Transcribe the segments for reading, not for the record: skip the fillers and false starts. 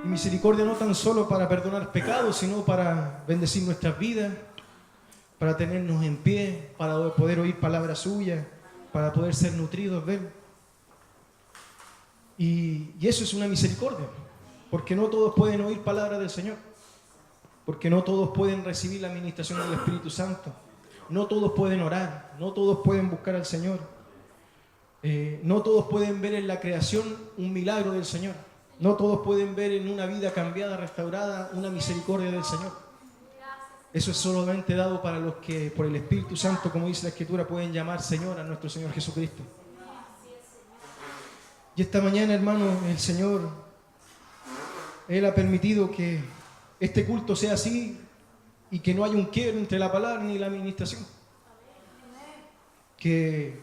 Y misericordia no tan solo para perdonar pecados, sino para bendecir nuestras vidas, para tenernos en pie, para poder oír palabras suyas, para poder ser nutridos de Él. Y eso es una misericordia, porque no todos pueden oír palabras del Señor, porque no todos pueden recibir la administración del Espíritu Santo, no todos pueden orar, no todos pueden buscar al Señor, no todos pueden ver en la creación un milagro del Señor, no todos pueden ver en una vida cambiada, restaurada, una misericordia del Señor. Eso es solamente dado para los que por el Espíritu Santo, como dice la Escritura, pueden llamar Señor a nuestro Señor Jesucristo. Y esta mañana, hermano, el Señor, Él ha permitido que este culto sea así y que no haya un quiebre entre la palabra ni la administración. Que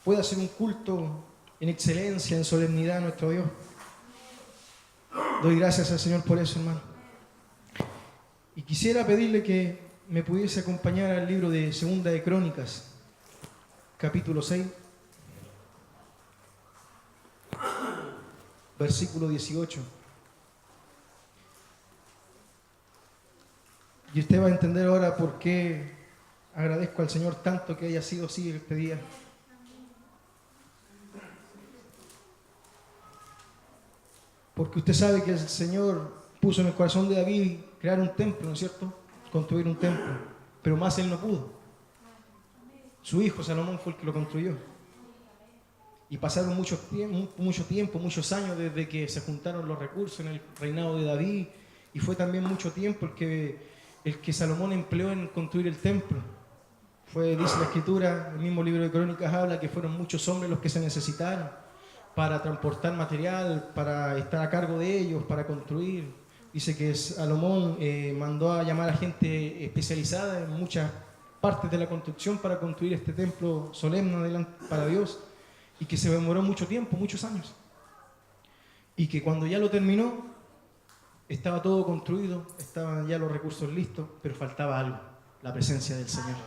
pueda ser un culto en excelencia, en solemnidad a nuestro Dios. Doy gracias al Señor por eso, hermano. Y quisiera pedirle que me pudiese acompañar al libro de Segunda de Crónicas, capítulo 6, versículo 18. Y usted va a entender ahora por qué agradezco al Señor tanto que haya sido así este día. Porque usted sabe que el Señor puso en el corazón de David crear un templo, ¿no es cierto? Construir un templo. Pero más él no pudo. Su hijo Salomón fue el que lo construyó. Y pasaron mucho tiempo, muchos años desde que se juntaron los recursos en el reinado de David. Y fue también mucho tiempo el que Salomón empleó en construir el templo. Dice la Escritura, el mismo libro de Crónicas habla que fueron muchos hombres los que se necesitaron para transportar material, para estar a cargo de ellos, para construir. Dice que Salomón mandó a llamar a gente especializada en muchas partes de la construcción para construir este templo solemne para Dios, y que se demoró mucho tiempo, muchos años. Y que cuando ya lo terminó, estaba todo construido, estaban ya los recursos listos, pero faltaba algo, la presencia del Señor.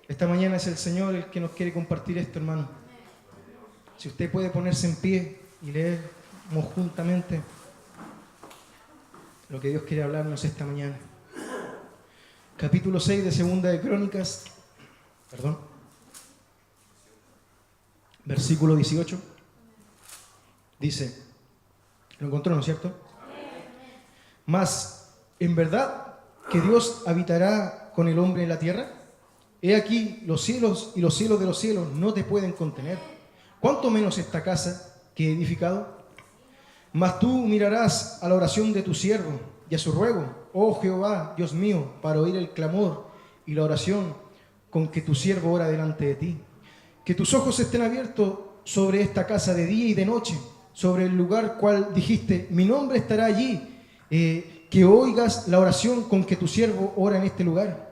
Esta mañana es el Señor el que nos quiere compartir esto, hermano. Si usted puede ponerse en pie y leemos juntamente lo que Dios quiere hablarnos esta mañana. Capítulo 6 de Segunda de Crónicas, versículo 18, dice, ¿lo encontró, no es cierto? Mas, ¿en verdad que Dios habitará con el hombre en la tierra? He aquí, los cielos y los cielos de los cielos no te pueden contener. ¿Cuánto menos esta casa que he edificado? Mas tú mirarás a la oración de tu siervo y a su ruego, oh Jehová, Dios mío, para oír el clamor y la oración con que tu siervo ora delante de ti. Que tus ojos estén abiertos sobre esta casa de día y de noche, sobre el lugar cual dijiste, mi nombre estará allí, que oigas la oración con que tu siervo ora en este lugar.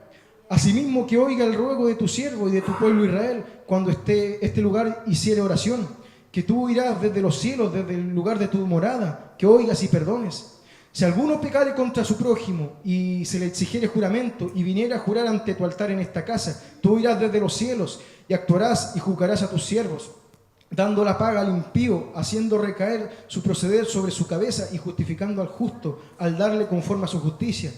Asimismo que oiga el ruego de tu siervo y de tu pueblo Israel cuando este lugar hiciere oración, que tú irás desde los cielos, desde el lugar de tu morada, que oigas y perdones. Si alguno pecare contra su prójimo y se le exigiere juramento y viniera a jurar ante tu altar en esta casa, tú irás desde los cielos y actuarás y juzgarás a tus siervos, dando la paga al impío, haciendo recaer su proceder sobre su cabeza y justificando al justo al darle conforme a su justicia.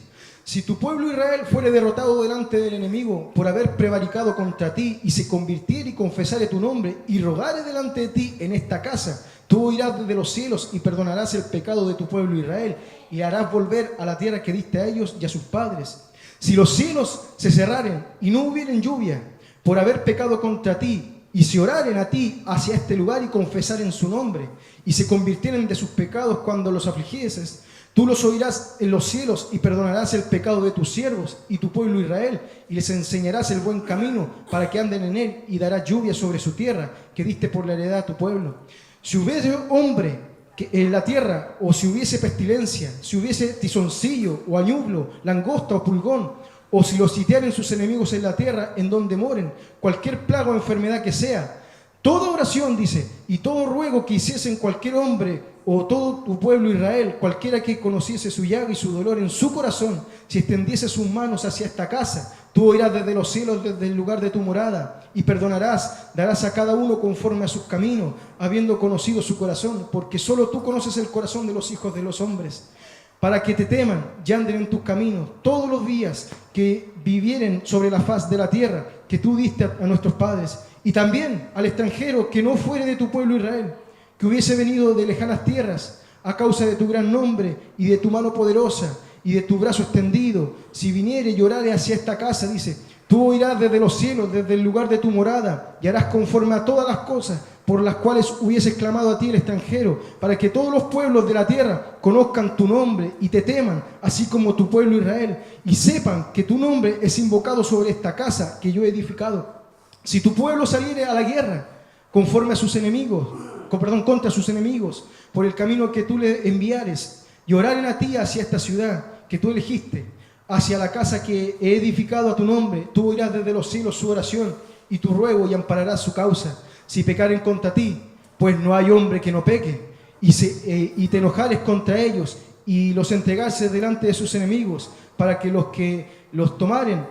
Si tu pueblo Israel fuere derrotado delante del enemigo por haber prevaricado contra ti y se convirtiere y confesare tu nombre y rogare delante de ti en esta casa, tú irás desde los cielos y perdonarás el pecado de tu pueblo Israel y harás volver a la tierra que diste a ellos y a sus padres. Si los cielos se cerraren y no hubieren lluvia por haber pecado contra ti, y si oraren a ti hacia este lugar y confesaren su nombre y se convirtieren de sus pecados cuando los afligieses, tú los oirás en los cielos y perdonarás el pecado de tus siervos y tu pueblo Israel y les enseñarás el buen camino para que anden en él y darás lluvia sobre su tierra que diste por la heredad a tu pueblo. Si hubiese hombre en la tierra o si hubiese pestilencia, si hubiese tizoncillo o añublo, langosta o pulgón, o si los sitiaren sus enemigos en la tierra en donde moren, cualquier plaga o enfermedad que sea, toda oración, dice, y todo ruego que hiciesen cualquier hombre o todo tu pueblo Israel, cualquiera que conociese su llaga y su dolor en su corazón, si extendiese sus manos hacia esta casa, tú oirás desde los cielos, desde el lugar de tu morada, y perdonarás, darás a cada uno conforme a sus caminos, habiendo conocido su corazón, porque solo tú conoces el corazón de los hijos de los hombres, para que te teman y anden en tus caminos todos los días que vivieren sobre la faz de la tierra que tú diste a nuestros padres, y también al extranjero que no fuere de tu pueblo Israel, que hubiese venido de lejanas tierras a causa de tu gran nombre y de tu mano poderosa y de tu brazo extendido, si viniere y llorare hacia esta casa, dice, tú oirás desde los cielos, desde el lugar de tu morada, y harás conforme a todas las cosas por las cuales hubieses clamado a ti el extranjero, para que todos los pueblos de la tierra conozcan tu nombre y te teman, así como tu pueblo Israel, y sepan que tu nombre es invocado sobre esta casa que yo he edificado. Si tu pueblo saliere a la guerra conforme a sus enemigos, contra sus enemigos, por el camino que tú le enviares, y oraren a ti hacia esta ciudad que tú elegiste, hacia la casa que he edificado a tu nombre, tú oirás desde los cielos su oración y tu ruego y ampararás su causa. Si pecaren contra ti, pues no hay hombre que no peque, y te enojares contra ellos y los entregase delante de sus enemigos, para que los que los tomaren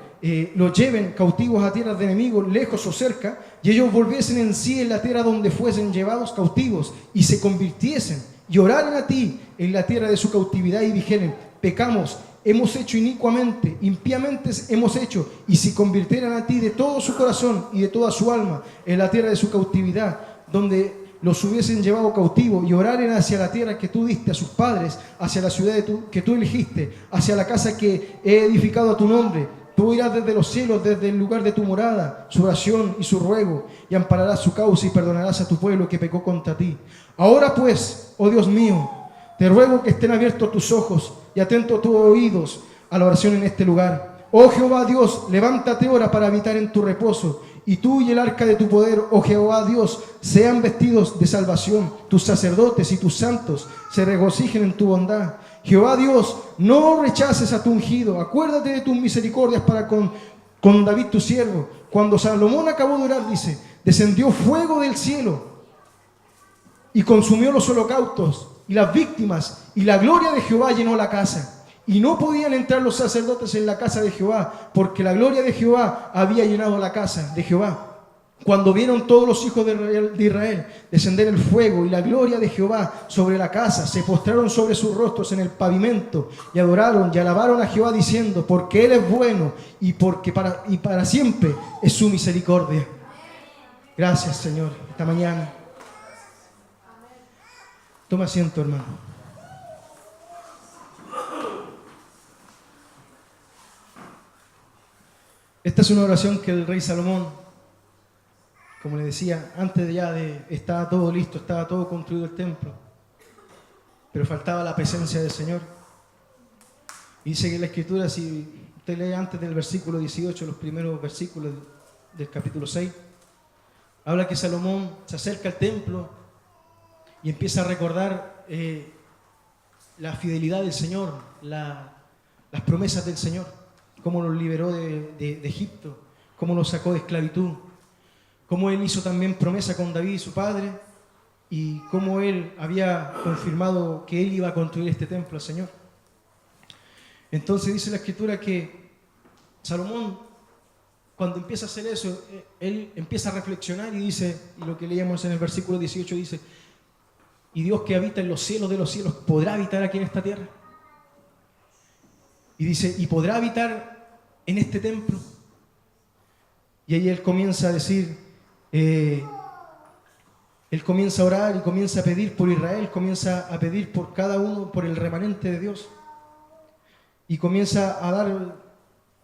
los lleven cautivos a tierras de enemigos, lejos o cerca, y ellos volviesen en sí en la tierra donde fuesen llevados cautivos, y se convirtiesen, y oraran a ti en la tierra de su cautividad, y dijeren, pecamos, hemos hecho inicuamente, impíamente hemos hecho, y si convirtieran a ti de todo su corazón y de toda su alma en la tierra de su cautividad, donde los hubiesen llevado cautivos, y oraren hacia la tierra que tú diste a sus padres, hacia la ciudad que tú elegiste, hacia la casa que he edificado a tu nombre, tú oirás desde los cielos, desde el lugar de tu morada, su oración y su ruego, y ampararás su causa y perdonarás a tu pueblo que pecó contra ti. Ahora pues, oh Dios mío, te ruego que estén abiertos tus ojos y atentos tus oídos a la oración en este lugar. Oh Jehová Dios, levántate ahora para habitar en tu reposo, y tú y el arca de tu poder, oh Jehová Dios, sean vestidos de salvación. Tus sacerdotes y tus santos se regocijen en tu bondad. Jehová Dios, no rechaces a tu ungido. Acuérdate de tus misericordias para con David tu siervo. Cuando Salomón acabó de orar, dice, descendió fuego del cielo y consumió los holocaustos y las víctimas, y la gloria de Jehová llenó la casa. Y no podían entrar los sacerdotes en la casa de Jehová, porque la gloria de Jehová había llenado la casa de Jehová. Cuando vieron todos los hijos de Israel descender el fuego y la gloria de Jehová sobre la casa, se postraron sobre sus rostros en el pavimento y adoraron y alabaron a Jehová diciendo, porque Él es bueno y para siempre es su misericordia. Gracias, Señor, esta mañana. Toma asiento, hermano. Esta es una oración que el rey Salomón, como le decía, antes estaba todo listo, estaba todo construido el templo, pero faltaba la presencia del Señor. Y dice que en la Escritura, si usted lee antes del versículo 18, los primeros versículos del capítulo 6, habla que Salomón se acerca al templo y empieza a recordar la fidelidad del Señor, las promesas del Señor, cómo los liberó de Egipto, cómo los sacó de esclavitud, cómo Él hizo también promesa con David, su padre, y cómo Él había confirmado que Él iba a construir este templo al Señor. Entonces dice la Escritura que Salomón, cuando empieza a hacer eso, él empieza a reflexionar y dice, y lo que leíamos en el versículo 18 dice, y Dios que habita en los cielos de los cielos, ¿podrá habitar aquí en esta tierra? Y dice, ¿y podrá habitar en este templo? Y ahí él comienza a decir, él comienza a orar y comienza a pedir por Israel, comienza a pedir por cada uno, por el remanente de Dios. Y comienza a dar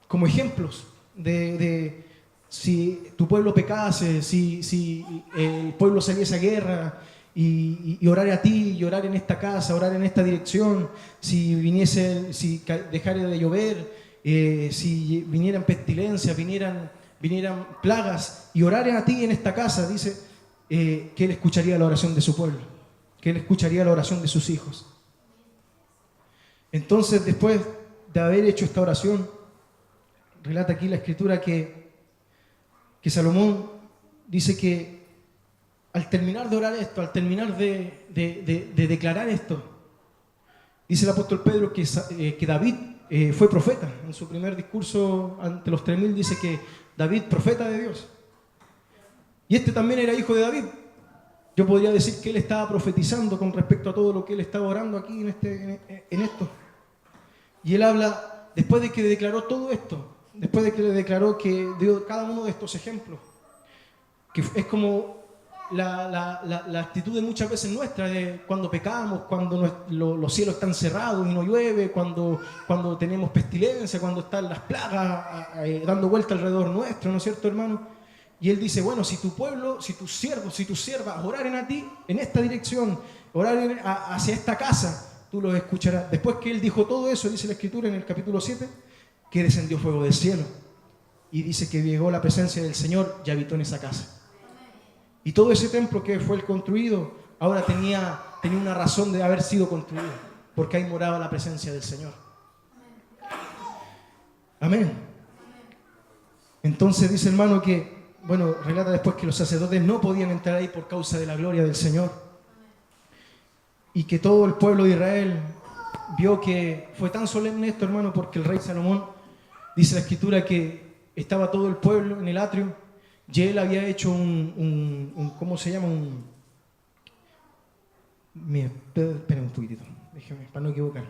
como ejemplos de si tu pueblo pecase, si el pueblo saliese a guerra, y orar a ti, y orar en esta casa, orar en esta dirección, si dejara de llover, si vinieran pestilencias, vinieran plagas, y orar a ti en esta casa, dice que Él escucharía la oración de su pueblo, que Él escucharía la oración de sus hijos. Entonces, después de haber hecho esta oración, relata aquí la Escritura que Salomón dice que al terminar de orar esto, al terminar de declarar esto, dice el apóstol Pedro que David fue profeta. En su primer discurso ante los 3000 dice que David, profeta de Dios. Y este también era hijo de David. Yo podría decir que él estaba profetizando con respecto a todo lo que él estaba orando aquí en esto. Y él habla, después de que declaró todo esto, después de que le declaró que dio cada uno de estos ejemplos, que es como la actitud de muchas veces nuestra, de cuando pecamos, cuando los cielos están cerrados y no llueve, cuando tenemos pestilencia, cuando están las plagas dando vuelta alrededor nuestro, ¿no es cierto, hermano? Y él dice, bueno, si tu pueblo, si tus siervos, si tus siervas oraren a ti en esta dirección, oraren hacia esta casa, tú los escucharás. Después que él dijo todo eso, dice la Escritura en el capítulo 7, que descendió fuego del cielo. Y dice que llegó la presencia del Señor y habitó en esa casa. Y todo ese templo que fue el construido, ahora tenía una razón de haber sido construido, porque ahí moraba la presencia del Señor. Amén. Entonces dice, hermano, que bueno, relata después que los sacerdotes no podían entrar ahí por causa de la gloria del Señor. Y que todo el pueblo de Israel vio que fue tan solemne esto, hermano, porque el rey Salomón, dice la Escritura, que estaba todo el pueblo en el atrio, y él había hecho ¿cómo se llama? Mira, esperen un poquitito, déjame, para no equivocarme.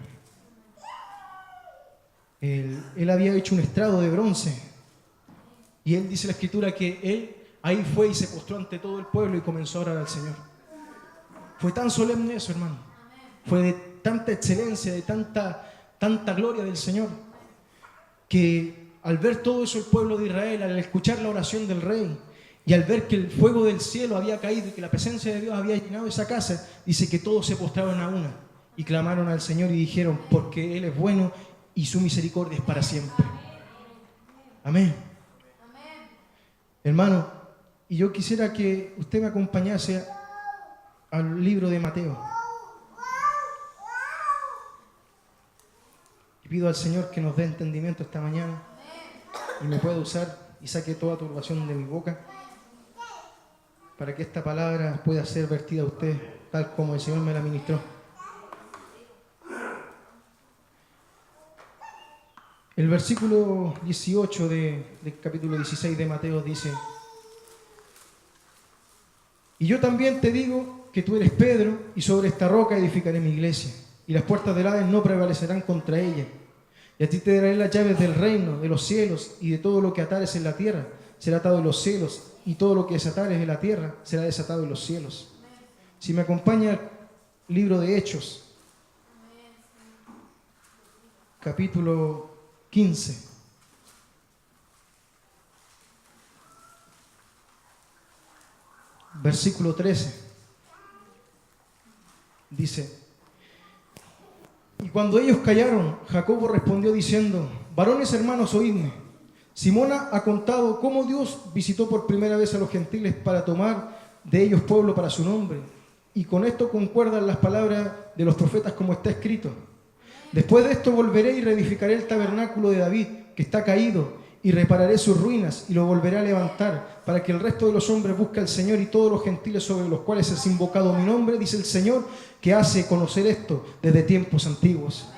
Él había hecho un estrado de bronce. Y él dice la Escritura que él ahí fue y se postró ante todo el pueblo y comenzó a orar al Señor. Fue tan solemne eso, hermano. Fue de tanta excelencia, de tanta gloria del Señor, que al ver todo eso el pueblo de Israel, al escuchar la oración del rey y al ver que el fuego del cielo había caído y que la presencia de Dios había llenado esa casa, dice que todos se postraron a una y clamaron al Señor y dijeron, porque Él es bueno y su misericordia es para siempre. Amén. Hermano, y yo quisiera que usted me acompañase al libro de Mateo. Y pido al Señor que nos dé entendimiento esta mañana y me pueda usar y saque toda turbación de mi boca para que esta palabra pueda ser vertida a usted tal como el Señor me la ministró. El versículo 18 del capítulo 16 de Mateo dice, y yo también te digo que tú eres Pedro, y sobre esta roca edificaré mi iglesia, y las puertas del Hades no prevalecerán contra ella. Y a ti te daré las llaves del reino, de los cielos, y de todo lo que atares en la tierra será atado en los cielos, y todo lo que desatares en la tierra será desatado en los cielos. Si me acompaña el libro de Hechos, capítulo 15. Versículo 13. Dice, y cuando ellos callaron, Jacobo respondió diciendo, varones hermanos, oídme. Simón ha contado cómo Dios visitó por primera vez a los gentiles para tomar de ellos pueblo para su nombre. Y con esto concuerdan las palabras de los profetas como está escrito. Después de esto volveré y reedificaré el tabernáculo de David, que está caído, y repararé sus ruinas, y lo volveré a levantar, para que el resto de los hombres busque al Señor, y todos los gentiles sobre los cuales es invocado mi nombre, dice el Señor, que hace conocer esto desde tiempos antiguos.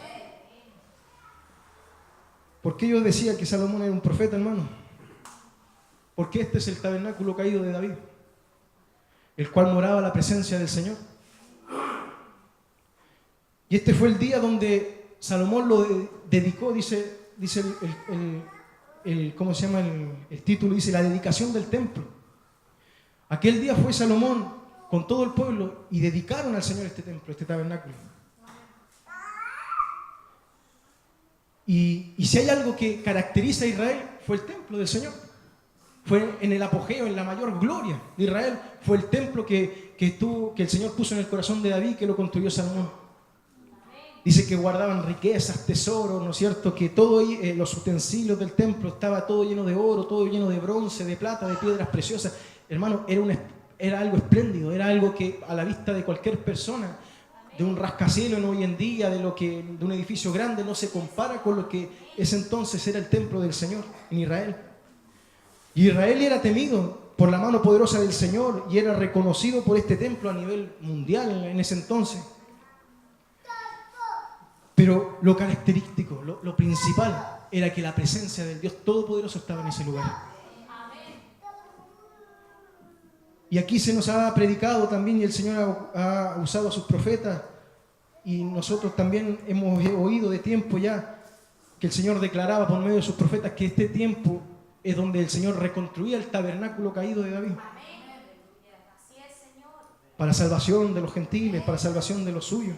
¿Por qué yo decía que Salomón era un profeta, hermano? Porque este es el tabernáculo caído de David, el cual moraba la presencia del Señor. Y este fue el día donde Salomón lo dedicó, dice ¿cómo se llama el título? Dice la dedicación del templo. Aquel día fue Salomón con todo el pueblo y dedicaron al Señor este templo, este tabernáculo. Y si hay algo que caracteriza a Israel, fue el templo del Señor. Fue en el apogeo, en la mayor gloria de Israel, fue el templo que el Señor puso en el corazón de David, que lo construyó Salomón. Dice que guardaban riquezas, tesoros, ¿no es cierto? Que todos los utensilios del templo estaba todo lleno de oro, todo lleno de bronce, de plata, de piedras preciosas. Hermano, era algo espléndido, era algo que a la vista de cualquier persona, de un rascacielos hoy en día, de un edificio grande, no se compara con lo que ese entonces era el templo del Señor en Israel. Y Israel era temido por la mano poderosa del Señor y era reconocido por este templo a nivel mundial en ese entonces. Pero lo característico, lo principal, era que la presencia del Dios Todopoderoso estaba en ese lugar. Y aquí se nos ha predicado también y el Señor ha usado a sus profetas y nosotros también hemos oído de tiempo ya que el Señor declaraba por medio de sus profetas que este tiempo es donde el Señor reconstruía el tabernáculo caído de David. Para salvación de los gentiles, para salvación de los suyos.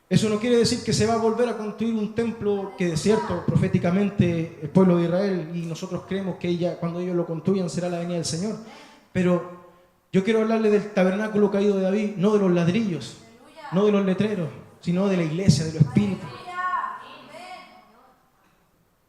Eso no quiere decir que se va a volver a construir un templo que de cierto proféticamente el pueblo de Israel y nosotros creemos que cuando ellos lo construyan será la venida del Señor. Pero yo quiero hablarle del tabernáculo caído de David, no de los ladrillos, no de los letreros, sino de la iglesia, de los espíritus.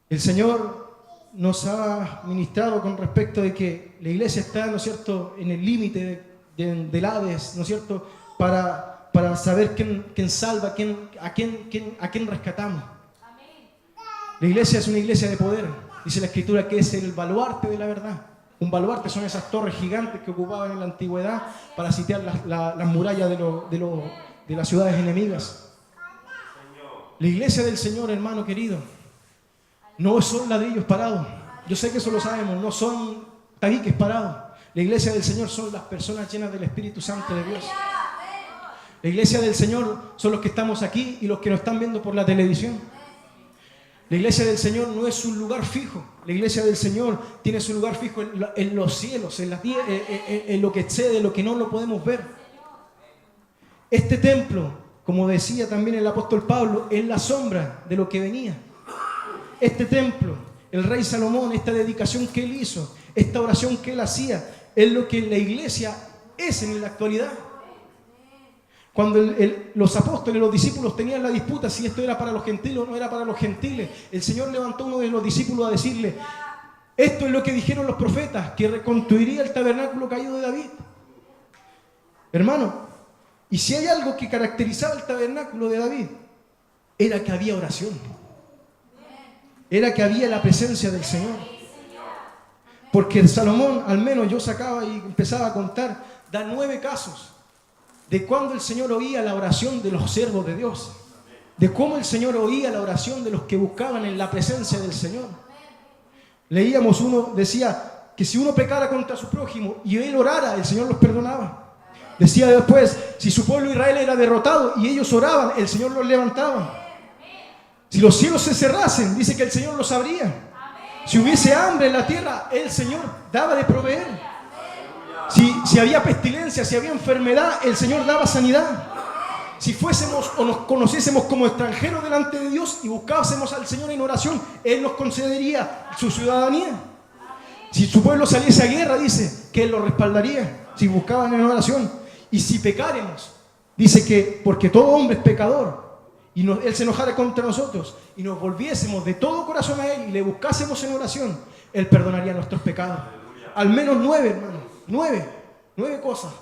El Señor nos ha ministrado con respecto de que la iglesia está, ¿no es cierto?, en el límite del Hades, ¿no es cierto?, para saber quién salva, a quién rescatamos. La iglesia es una iglesia de poder. Dice la Escritura que es el baluarte de la verdad. Un baluarte son esas torres gigantes que ocupaban en la antigüedad para sitiar las murallas de las ciudades enemigas. La iglesia del Señor, hermano querido, no son ladrillos parados. Yo sé que eso lo sabemos, no son tabiques parados. La iglesia del Señor son las personas llenas del Espíritu Santo de Dios. La iglesia del Señor son los que estamos aquí y los que nos están viendo por la televisión. La iglesia del Señor no es un lugar fijo. La iglesia del Señor tiene su lugar fijo en los cielos, en lo que excede, lo que no lo podemos ver. Este templo, como decía también el apóstol Pablo, es la sombra de lo que venía. Este templo, el rey Salomón, esta dedicación que él hizo, esta oración que él hacía, es lo que la iglesia es en la actualidad. Cuando los apóstoles, los discípulos tenían la disputa si esto era para los gentiles o no era para los gentiles, el Señor levantó a uno de los discípulos a decirle: esto es lo que dijeron los profetas, que reconstruiría el tabernáculo caído de David. Hermano, y si hay algo que caracterizaba el tabernáculo de David, era que había oración. Era que había la presencia del Señor. Porque Salomón, al menos yo sacaba y empezaba a contar, da 9 casos de cuando el Señor oía la oración de los siervos de Dios, de cómo el Señor oía la oración de los que buscaban en la presencia del Señor. Leíamos, uno decía que si uno pecara contra su prójimo y él orara, el Señor los perdonaba. Decía después, si su pueblo Israel era derrotado y ellos oraban, el Señor los levantaba. Si los cielos se cerrasen, dice que el Señor los abría. Si hubiese hambre en la tierra, el Señor daba de proveer. Si había pestilencia, si había enfermedad, el Señor daba sanidad. Si fuésemos o nos conociésemos como extranjeros delante de Dios y buscásemos al Señor en oración, Él nos concedería su ciudadanía. Si su pueblo saliese a guerra, dice que Él lo respaldaría si buscaban en oración. Y si pecáremos, dice que porque todo hombre es pecador y Él se enojara contra nosotros y nos volviésemos de todo corazón a Él y le buscásemos en oración, Él perdonaría nuestros pecados. Al menos 9, hermano. 9 cosas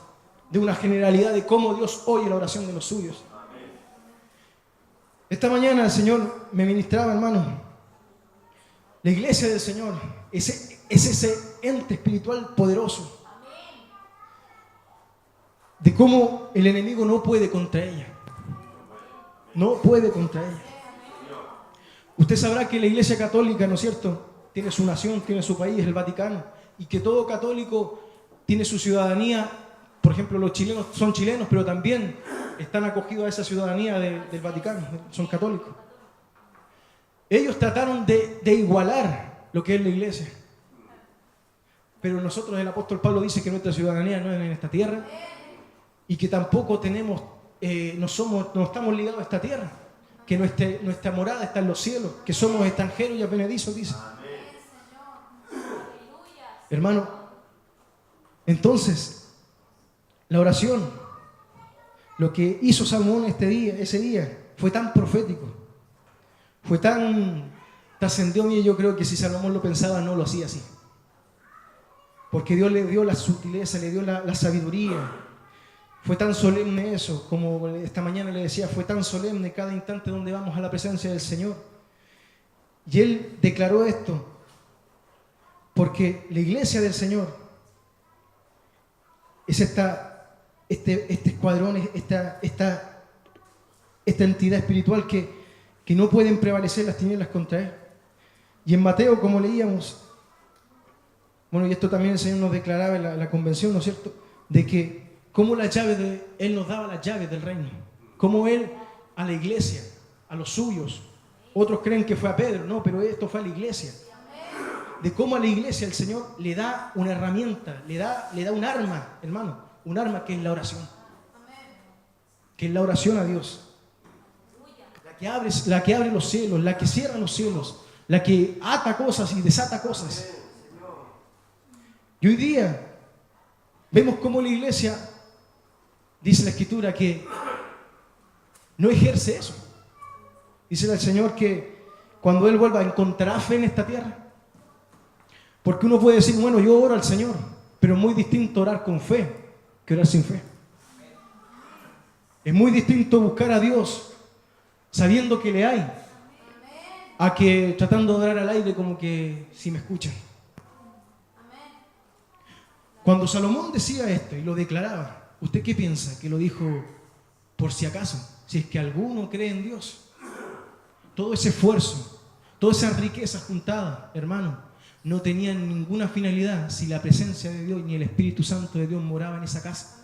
de una generalidad de cómo Dios oye la oración de los suyos. Esta mañana el Señor me ministraba, hermano. La iglesia del Señor es ese ente espiritual poderoso. De cómo el enemigo no puede contra ella. No puede contra ella. Usted sabrá que la iglesia católica, ¿no es cierto?, tiene su nación, tiene su país, el Vaticano, y que todo católico tiene su ciudadanía. Por ejemplo, los chilenos son chilenos, pero también están acogidos a esa ciudadanía del Vaticano, son católicos. Ellos trataron de igualar lo que es la iglesia. Pero nosotros, el apóstol Pablo dice que nuestra ciudadanía no es en esta tierra y que tampoco tenemos, no estamos ligados a esta tierra, que nuestra morada está en los cielos, que somos extranjeros y advenedizos, dice. Hermano, entonces, la oración, lo que hizo Salomón ese día, fue tan profético, fue tan trascendió a mí. Yo creo que si Salomón lo pensaba, no lo hacía así. Porque Dios le dio la sutileza, le dio la sabiduría. Fue tan solemne eso, como esta mañana le decía, fue tan solemne cada instante donde vamos a la presencia del Señor. Y él declaró esto: Porque la iglesia del Señor es este escuadrón, esta entidad espiritual que no pueden prevalecer las tinieblas contra Él. Y en Mateo, como leíamos, bueno, y esto también el Señor nos declaraba en la convención, ¿no es cierto?, de que cómo Él nos daba las llaves del reino, cómo Él a la iglesia, a los suyos, otros creen que fue a Pedro, no, pero esto fue a la iglesia, de cómo a la iglesia el Señor le da una herramienta, le da un arma, hermano, un arma que es la oración, que es la oración a Dios, la que abre los cielos, la que cierra los cielos, la que ata cosas y desata cosas. Y hoy día vemos cómo la iglesia, dice la Escritura, que no ejerce eso. Dice el Señor que cuando Él vuelva encontrará fe en esta tierra. Porque uno puede decir, bueno, yo oro al Señor, pero es muy distinto orar con fe que orar sin fe. Es muy distinto buscar a Dios sabiendo que le hay, a que tratando de orar al aire como que si me escuchan. Cuando Salomón decía esto y lo declaraba, ¿usted qué piensa? Que lo dijo por si acaso, si es que alguno cree en Dios. Todo ese esfuerzo, todas esas riquezas juntadas, hermano, no tenían ninguna finalidad si la presencia de Dios ni el Espíritu Santo de Dios moraba en esa casa.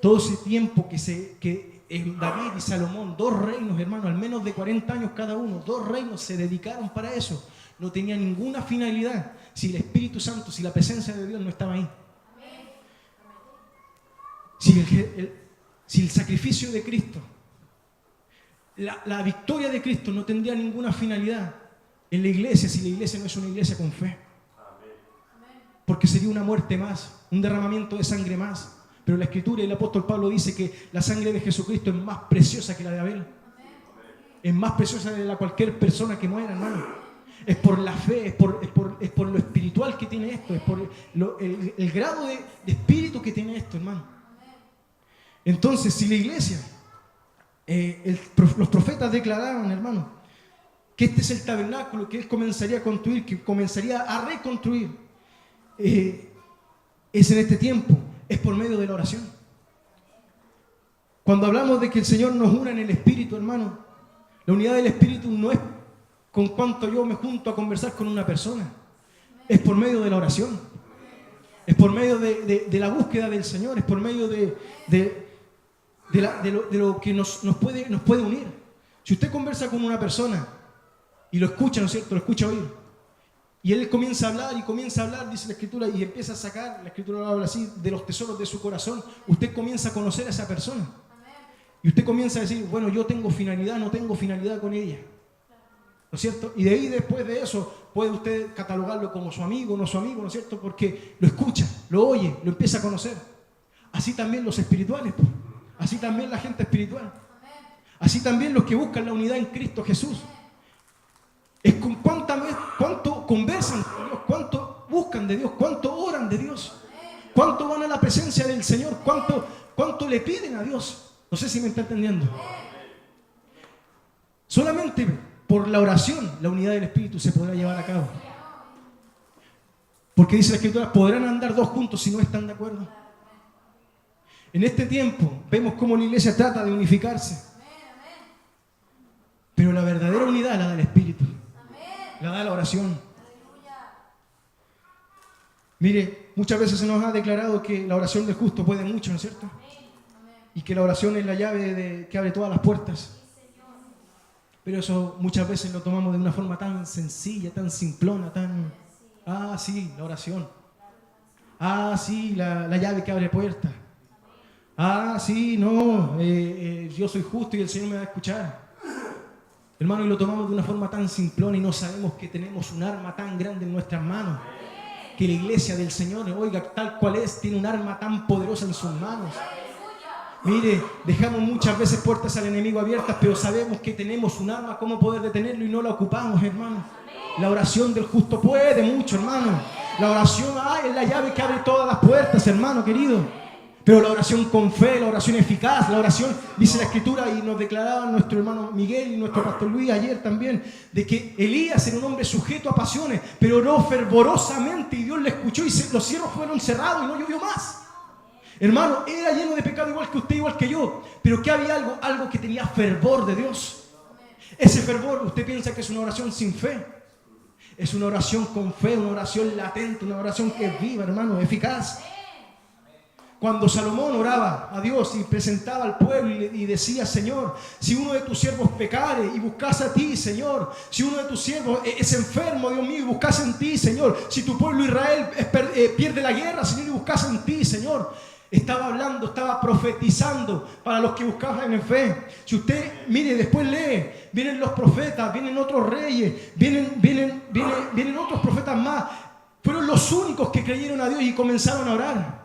Todo ese tiempo que David y Salomón, dos reinos, hermano, al menos de 40 años cada uno, dos reinos se dedicaron para eso. No tenía ninguna finalidad si el Espíritu Santo, si la presencia de Dios no estaba ahí. Si el sacrificio de Cristo, la victoria de Cristo no tendría ninguna finalidad en la iglesia si la iglesia no es una iglesia con fe. Porque sería una muerte más, un derramamiento de sangre más. Pero la Escritura y el apóstol Pablo dice que la sangre de Jesucristo es más preciosa que la de Abel. Es más preciosa de la cualquier persona que muera, hermano. Es por la fe, es por lo espiritual que tiene esto, es por el grado de espíritu que tiene esto, hermano. Entonces, si la iglesia, los profetas declararon, hermano, que este es el tabernáculo que Él comenzaría a construir, que comenzaría a reconstruir, es en este tiempo, es por medio de la oración. Cuando hablamos de que el Señor nos una en el Espíritu, hermano, la unidad del Espíritu no es con cuánto yo me junto a conversar con una persona, es por medio de la oración, es por medio de la búsqueda del Señor, es por medio de lo que nos puede unir. Si usted conversa con una persona y lo escucha, ¿no es cierto?, lo escucha oír, y él comienza a hablar, dice la Escritura, y empieza a sacar, la Escritura habla así, de los tesoros de su corazón, usted comienza a conocer a esa persona. Y usted comienza a decir, bueno, yo tengo finalidad, no tengo finalidad con ella. ¿No es cierto? Y de ahí, después de eso, puede usted catalogarlo como su amigo, no su amigo, ¿no es cierto? Porque lo escucha, lo oye, lo empieza a conocer. Así también los espirituales, pues. Así también la gente espiritual. Así también los que buscan la unidad en Cristo Jesús. Es con cuánto conversan con Dios, cuánto buscan de Dios, cuánto oran de Dios, cuánto van a la presencia del Señor, cuánto le piden a Dios. No sé si me está entendiendo. Solamente por la oración la unidad del Espíritu se podrá llevar a cabo. Porque dice la Escritura, podrán andar dos juntos si no están de acuerdo. En este tiempo vemos cómo la iglesia trata de unificarse. Pero la verdadera unidad la da el Espíritu. La da la oración. Mire, muchas veces se nos ha declarado que la oración del justo puede mucho, ¿no es cierto? Y que la oración es la llave que abre todas las puertas. Pero eso muchas veces lo tomamos de una forma tan sencilla, tan simplona, sí, la oración. Sí, la llave que abre puertas. Sí, no, yo soy justo y el Señor me va a escuchar. Hermano, y lo tomamos de una forma tan simplona y no sabemos que tenemos un arma tan grande en nuestras manos. Que la iglesia del Señor, oiga, tal cual es, tiene un arma tan poderosa en sus manos. Mire, dejamos muchas veces puertas al enemigo abiertas, pero sabemos que tenemos un arma, cómo poder detenerlo y no la ocupamos, hermano. La oración del justo puede mucho, hermano. La oración es la llave que abre todas las puertas, hermano querido. Pero la oración con fe, la oración eficaz, la oración, dice la Escritura, y nos declaraba nuestro hermano Miguel y nuestro pastor Luis ayer también, de que Elías era un hombre sujeto a pasiones, pero oró fervorosamente y Dios le escuchó y los cielos fueron cerrados y no llovió más. Hermano, era lleno de pecado igual que usted, igual que yo, pero que había algo que tenía fervor de Dios. Ese fervor, usted piensa que es una oración sin fe. Es una oración con fe, una oración latente, una oración que es viva, hermano, eficaz. Cuando Salomón oraba a Dios y presentaba al pueblo y decía, Señor, si uno de tus siervos pecare y buscase a ti, Señor, si uno de tus siervos es enfermo, Dios mío, y buscase en ti, Señor, si tu pueblo Israel pierde la guerra, Señor, y buscase en ti, Señor. Estaba hablando, estaba profetizando para los que buscaban en fe. Si usted, mire, después lee, vienen los profetas, vienen otros reyes, vienen otros profetas más. Fueron los únicos que creyeron a Dios y comenzaron a orar.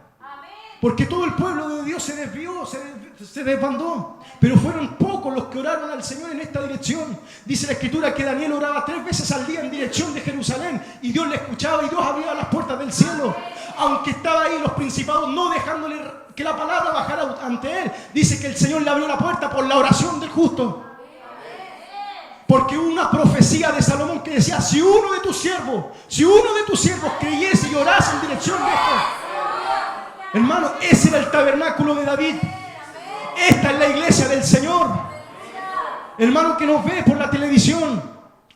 Porque todo el pueblo de Dios se desvió, se desbandó. Pero fueron pocos los que oraron al Señor en esta dirección. Dice la Escritura que Daniel oraba 3 veces al día en dirección de Jerusalén. Y Dios le escuchaba y Dios abría las puertas del cielo. Aunque estaba ahí los principados no dejándole que la palabra bajara ante él. Dice que el Señor le abrió la puerta por la oración del justo. Porque hubo una profecía de Salomón que decía, si uno de tus siervos creyese y orase en dirección de esto. Hermano, ese era el tabernáculo de David. Esta es la iglesia del Señor. Hermano que nos ve por la televisión,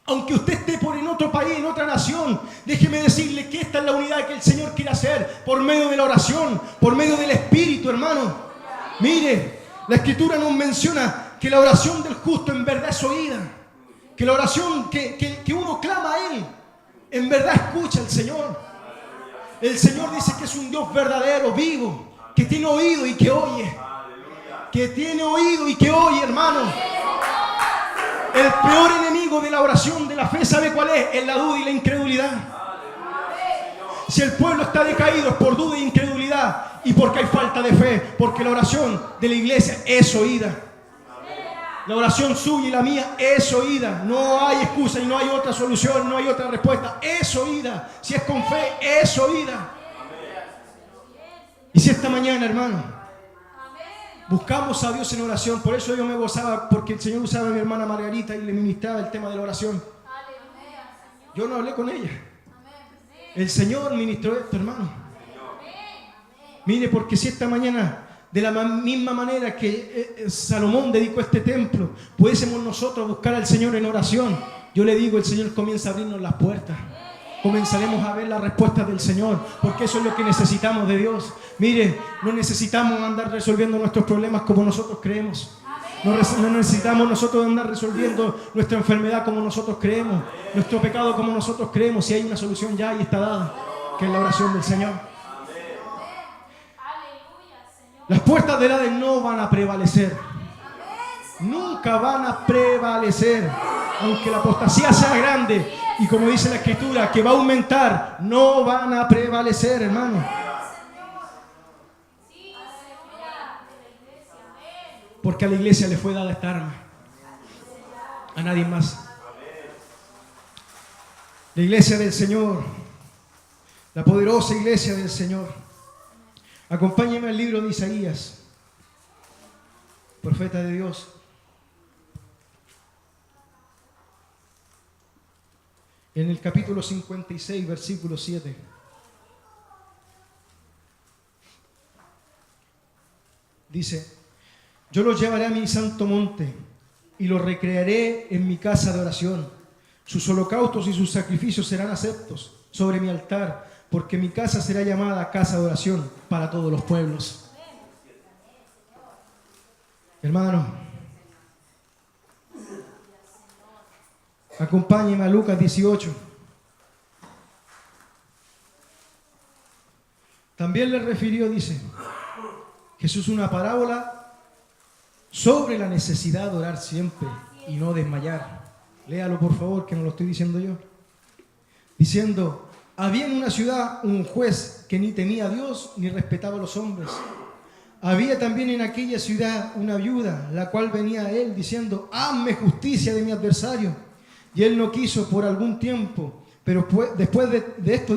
aunque usted esté en otro país, en otra nación, déjeme decirle que esta es la unidad que el Señor quiere hacer por medio de la oración, por medio del Espíritu, hermano. Mire, la Escritura nos menciona que la oración del justo en verdad es oída. Que la oración que uno clama a Él, en verdad escucha al Señor. El Señor dice que es un Dios verdadero, vivo, que tiene oído y que oye. Que tiene oído y que oye, hermano. El peor enemigo de la oración, de la fe, ¿sabe cuál es? Es la duda y la incredulidad. Si el pueblo está decaído es por duda e incredulidad y porque hay falta de fe, porque la oración de la iglesia es oída. La oración suya y la mía es oída. No hay excusa y no hay otra solución, no hay otra respuesta. Es oída. Si es con fe, es oída. Y si esta mañana, hermano, buscamos a Dios en oración, por eso yo me gozaba, porque el Señor usaba a mi hermana Margarita y le ministraba el tema de la oración. Yo no hablé con ella. El Señor ministró esto, hermano. Mire, porque si esta mañana, de la misma manera que Salomón dedicó este templo, pudiésemos nosotros buscar al Señor en oración, yo le digo, el Señor comienza a abrirnos las puertas. Comenzaremos a ver las respuestas del Señor, porque eso es lo que necesitamos de Dios. Mire, no necesitamos andar resolviendo nuestros problemas como nosotros creemos. No necesitamos nosotros andar resolviendo nuestra enfermedad como nosotros creemos, nuestro pecado como nosotros creemos. Si hay una solución ya y está dada, que es la oración del Señor. Las puertas del Hades no van a prevalecer. Nunca van a prevalecer. Aunque la apostasía sea grande y como dice la Escritura, que va a aumentar, no van a prevalecer, hermano. Porque a la iglesia le fue dada esta arma. A nadie más. La iglesia del Señor. La poderosa iglesia del Señor. Acompáñeme al libro de Isaías, profeta de Dios. En el capítulo 56, versículo 7. Dice, yo los llevaré a mi santo monte y los recrearé en mi casa de oración. Sus holocaustos y sus sacrificios serán aceptos sobre mi altar, porque mi casa será llamada casa de oración para todos los pueblos. Hermano, acompáñeme a Lucas 18. También le refirió, dice, Jesús una parábola sobre la necesidad de orar siempre y no desmayar. Léalo por favor, que no lo estoy diciendo yo. Diciendo, había en una ciudad un juez que ni temía a Dios ni respetaba a los hombres. Había también en aquella ciudad una viuda, la cual venía a él diciendo, hazme justicia de mi adversario. Y él no quiso por algún tiempo, pero después de esto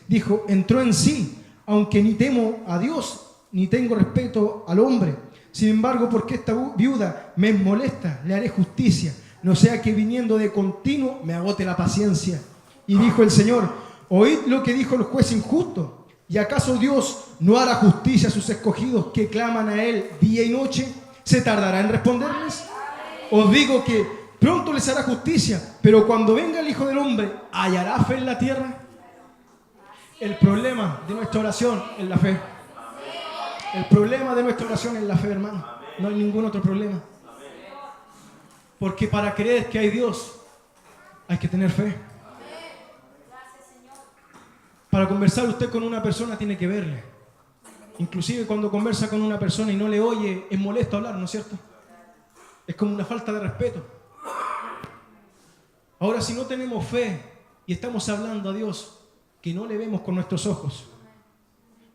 dijo, entró en sí, aunque ni temo a Dios ni tengo respeto al hombre. Sin embargo, porque esta viuda me molesta, le haré justicia, no sea que viniendo de continuo me agote la paciencia. Y dijo el Señor: oíd lo que dijo el juez injusto. ¿Y acaso Dios no hará justicia a sus escogidos que claman a Él día y noche? ¿Se tardará en responderles? Os digo que pronto les hará justicia, pero cuando venga el Hijo del Hombre, ¿hallará fe en la tierra? El problema de nuestra oración es la fe. El problema de nuestra oración es la fe, hermano. No hay ningún otro problema. Porque para creer que hay Dios, hay que tener fe. Para conversar usted con una persona tiene que verle. Inclusive cuando conversa con una persona y no le oye, es molesto hablar, ¿no es cierto? Es como una falta de respeto. Ahora, si no tenemos fe y estamos hablando a Dios que no le vemos con nuestros ojos,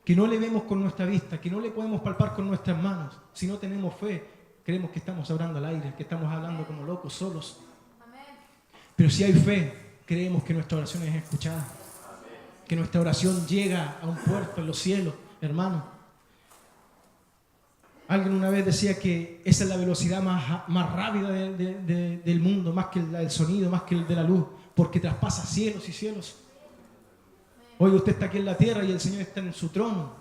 que no le vemos con nuestra vista, que no le podemos palpar con nuestras manos, si no tenemos fe, creemos que estamos hablando al aire, que estamos hablando como locos, solos. Pero si hay fe, creemos que nuestra oración es escuchada, que nuestra oración llega a un puerto en los cielos, hermano. Alguien una vez decía que esa es la velocidad más rápida del mundo, más que la del sonido, más que el de la luz, porque traspasa cielos y cielos. Hoy usted está aquí en la tierra y el Señor está en su trono,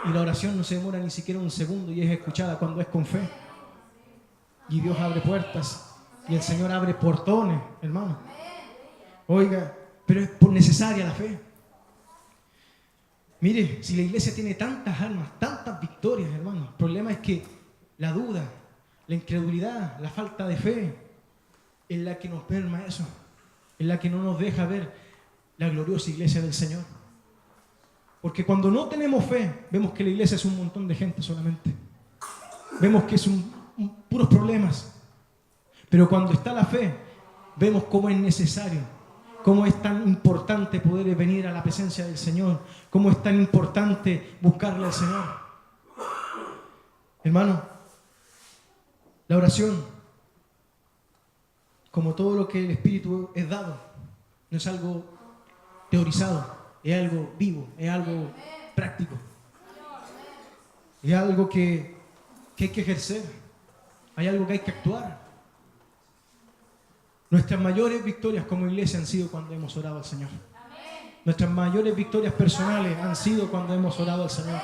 y la oración no se demora ni siquiera un segundo y es escuchada cuando es con fe. Y Dios abre puertas y el Señor abre portones, hermano. Oiga, pero es necesaria la fe. Mire, si la iglesia tiene tantas almas, tantas victorias, hermano, el problema es que la duda, la incredulidad, la falta de fe es la que nos merma eso, es la que no nos deja ver la gloriosa iglesia del Señor. Porque cuando no tenemos fe, vemos que la iglesia es un montón de gente solamente. Vemos que es puros problemas. Pero cuando está la fe, vemos cómo es necesario, cómo es tan importante poder venir a la presencia del Señor, cómo es tan importante buscarle al Señor. Hermano, la oración, como todo lo que el Espíritu es dado, no es algo teorizado, es algo vivo, es algo práctico, es algo que hay que ejercer, hay algo que hay que actuar. Nuestras mayores victorias como iglesia han sido cuando hemos orado al Señor. Nuestras mayores victorias personales han sido cuando hemos orado al Señor.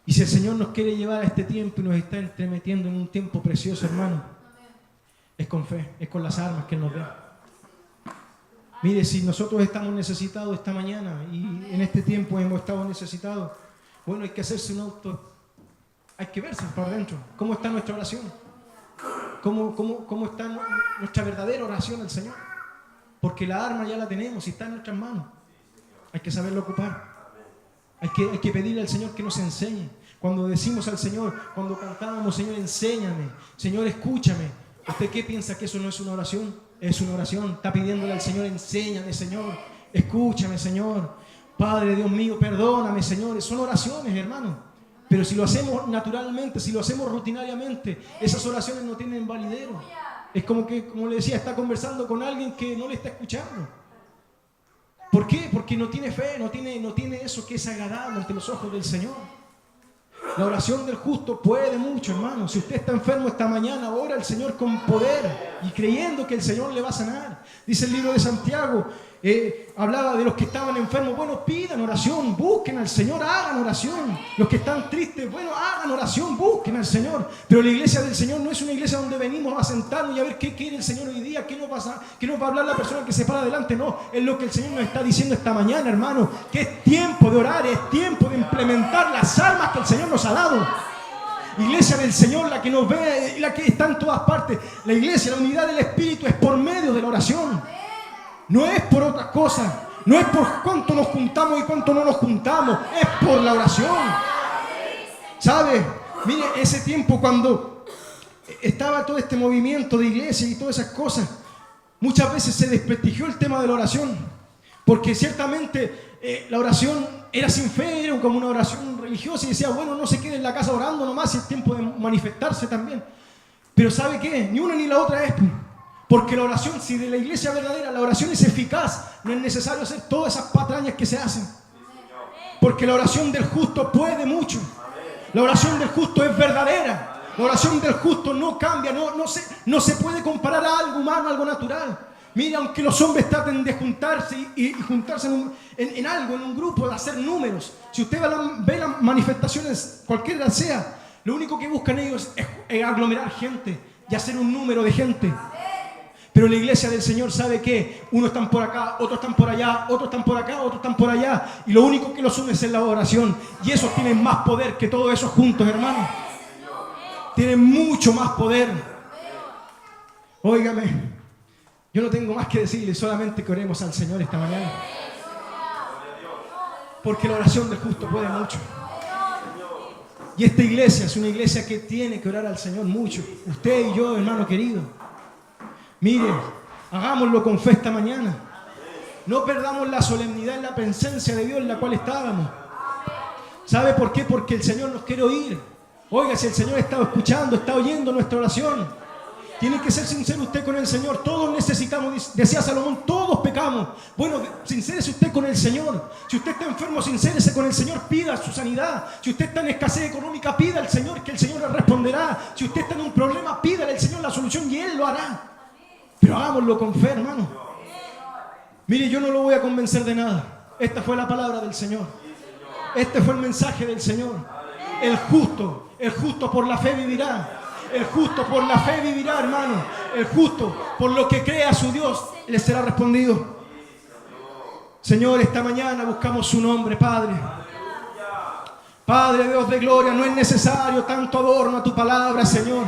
Y si el Señor nos quiere llevar a este tiempo y nos está entremetiendo en un tiempo precioso, hermano, es con fe, es con las armas que Él nos da. Mire, si nosotros estamos necesitados esta mañana y en este tiempo hemos estado necesitados, bueno, hay que hacerse un auto, hay que verse por dentro. ¿Cómo está nuestra oración? ¿Cómo está nuestra verdadera oración al Señor? Porque la arma ya la tenemos y está en nuestras manos. Hay que saberlo ocupar. Hay que pedirle al Señor que nos enseñe. Cuando decimos al Señor, cuando cantábamos, Señor, enséñame, Señor, escúchame. ¿Usted qué piensa que eso no es una oración? Es una oración. Está pidiéndole al Señor, enséñame, Señor, escúchame, Señor. Padre, Dios mío, perdóname, Señor. Son oraciones, hermano. Pero si lo hacemos naturalmente, si lo hacemos rutinariamente, esas oraciones no tienen validero. Es como que, como le decía, está conversando con alguien que no le está escuchando. ¿Por qué? Porque no tiene fe, no tiene eso que es agradable ante los ojos del Señor. La oración del justo puede mucho, hermano. Si usted está enfermo esta mañana, ora al Señor con poder y creyendo que el Señor le va a sanar. Dice el libro de Santiago, hablaba de los que estaban enfermos. Bueno, pidan oración, busquen al Señor, hagan oración. Los que están tristes, bueno, hagan oración, busquen al Señor. Pero la iglesia del Señor no es una iglesia donde venimos a sentarnos y a ver qué quiere el Señor hoy día, qué nos va a hablar la persona que se para adelante. No, es lo que el Señor nos está diciendo esta mañana, hermano, que es tiempo de orar, es tiempo de implementar las armas que el Señor nos ha dado. Iglesia del Señor, la que nos ve, la que está en todas partes. La iglesia, la unidad del Espíritu es por medio de la oración. No es por otra cosa. No es por cuánto nos juntamos y cuánto no nos juntamos. Es por la oración. ¿Sabe? Mire, ese tiempo cuando estaba todo este movimiento de iglesia y todas esas cosas, muchas veces se desprestigió el tema de la oración. Porque ciertamente la oración era sin fe, era como una oración religiosa y decía, bueno, no se quede en la casa orando nomás, es tiempo de manifestarse también. Pero ¿sabe qué? Ni una ni la otra es. Porque la oración, si de la iglesia verdadera la oración es eficaz, no es necesario hacer todas esas patrañas que se hacen. Porque la oración del justo puede mucho. La oración del justo es verdadera. La oración del justo no cambia, no se puede comparar a algo humano, a algo natural. Mira, aunque los hombres traten de juntarse y juntarse en algo, en un grupo, de hacer números. Si usted ve las manifestaciones, cualquiera sea, lo único que buscan ellos es aglomerar gente y hacer un número de gente. Pero la iglesia del Señor sabe que unos están por acá, otros están por allá, otros están por acá, otros están por allá. Y lo único que los une es la oración. Y esos tienen más poder que todos esos juntos, hermanos. Tienen mucho más poder. Óigame, yo no tengo más que decirle, solamente que oremos al Señor esta mañana. Porque la oración del justo puede mucho. Y esta iglesia es una iglesia que tiene que orar al Señor mucho. Usted y yo, hermano querido. Mire, hagámoslo con fe esta mañana. No perdamos la solemnidad en la presencia de Dios en la cual estábamos. ¿Sabe por qué? Porque el Señor nos quiere oír. Oiga, si el Señor está escuchando, está oyendo nuestra oración. Tiene que ser sincero usted con el Señor. Todos necesitamos, decía Salomón, todos pecamos. Bueno, sincérese usted con el Señor. Si usted está enfermo, sincérese con el Señor, pida su sanidad. Si usted está en escasez económica, pida al Señor, que el Señor le responderá. Si usted está en un problema, pídale al Señor la solución y Él lo hará. Pero hagámoslo con fe, hermano. Mire, yo no lo voy a convencer de nada. Esta fue la palabra del Señor. Este fue el mensaje del Señor. El justo por la fe vivirá. El justo por la fe vivirá, hermano. El justo por lo que crea su Dios le será respondido. Señor, esta mañana buscamos su nombre, Padre. Padre, Dios de gloria, no es necesario tanto adorno a tu palabra, Señor.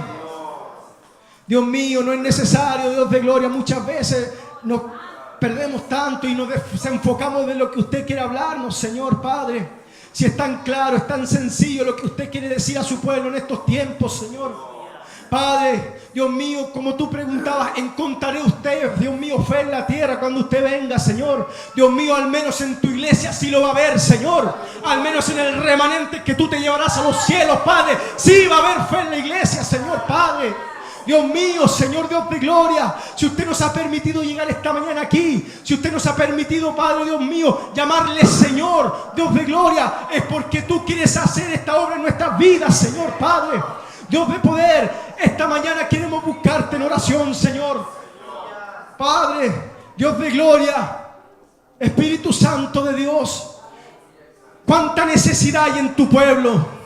Dios mío, no es necesario, Dios de gloria. Muchas veces nos perdemos tanto y nos desenfocamos de lo que usted quiere hablarnos, Señor, Padre. Si es tan claro, es tan sencillo lo que usted quiere decir a su pueblo en estos tiempos, Señor. Padre, Dios mío, como tú preguntabas, ¿encontraré usted, Dios mío, fe en la tierra cuando usted venga, Señor? Dios mío, al menos en tu iglesia sí lo va a haber, Señor. Al menos en el remanente que tú te llevarás a los cielos, Padre. Sí va a haber fe en la iglesia, Señor, Padre. Dios mío, Señor Dios de gloria, si usted nos ha permitido llegar esta mañana aquí, si usted nos ha permitido, Padre Dios mío, llamarle Señor Dios de gloria, es porque tú quieres hacer esta obra en nuestras vidas, Señor Padre. Dios de poder, esta mañana queremos buscarte en oración, Señor. Padre, Dios de gloria, Espíritu Santo de Dios, cuánta necesidad hay en tu pueblo.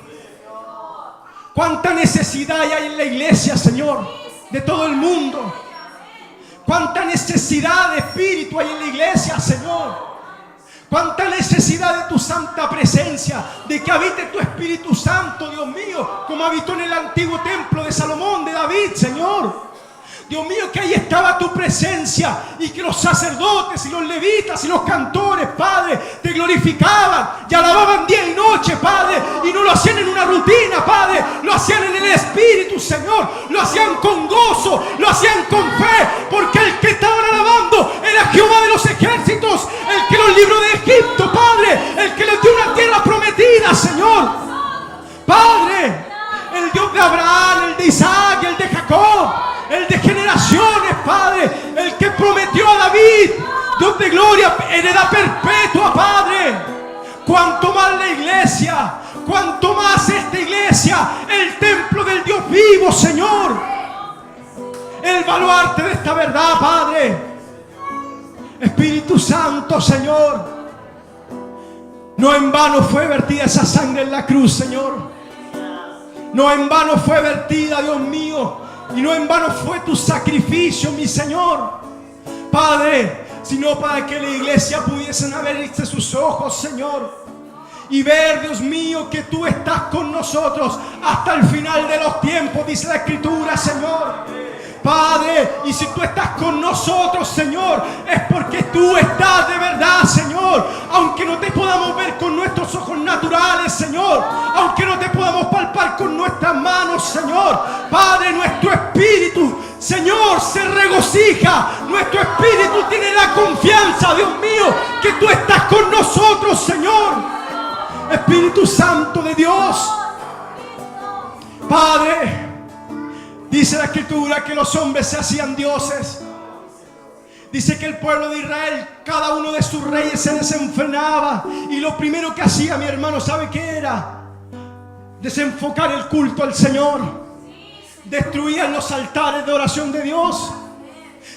Cuánta necesidad hay en la iglesia, Señor, de todo el mundo. Cuánta necesidad de espíritu hay en la iglesia, Señor. Cuánta necesidad de tu santa presencia, de que habite tu Espíritu Santo, Dios mío, como habitó en el antiguo templo de Salomón, de David, Señor. Dios mío, que ahí estaba tu presencia y que los sacerdotes y los levitas y los cantores, Padre, te glorificaban y alababan día y noche, Padre, y no lo hacían en una rutina, Padre, lo hacían en el Espíritu, Señor, lo hacían con gozo, lo hacían con fe, porque el que estaban alabando era Jehová de los ejércitos, el que los libró de Egipto, Padre, el que les dio una tierra prometida, Señor, Padre, el Dios de Abraham, el de Isaac, el de Jacob, el de generaciones, Padre, el que prometió a David, Dios de gloria, heredad perpetua, Padre. Cuanto más la iglesia, cuanto más esta iglesia, el templo del Dios vivo, Señor, el baluarte de esta verdad, Padre. Espíritu Santo, Señor, no en vano fue vertida esa sangre en la cruz, Señor. No en vano fue vertida, Dios mío, y no en vano fue tu sacrificio, mi Señor, Padre, sino para que la iglesia pudiesen abrirse sus ojos, Señor, y ver, Dios mío, que tú estás con nosotros hasta el final de los tiempos, dice la Escritura, Señor. Padre, y si tú estás con nosotros, Señor, es porque tú estás de verdad, Señor. Aunque no te podamos ver con nuestros ojos naturales, Señor, aunque no te podamos palpar con nuestras manos, Señor, Padre, nuestro espíritu, Señor, se regocija. Nuestro espíritu tiene la confianza, Dios mío, que tú estás con nosotros, Señor. Espíritu Santo de Dios, Padre, dice la Escritura que los hombres se hacían dioses. Dice que el pueblo de Israel, cada uno de sus reyes se desenfrenaba. Y lo primero que hacía, mi hermano, ¿sabe qué era? Desenfocar el culto al Señor. Destruían los altares de oración de Dios.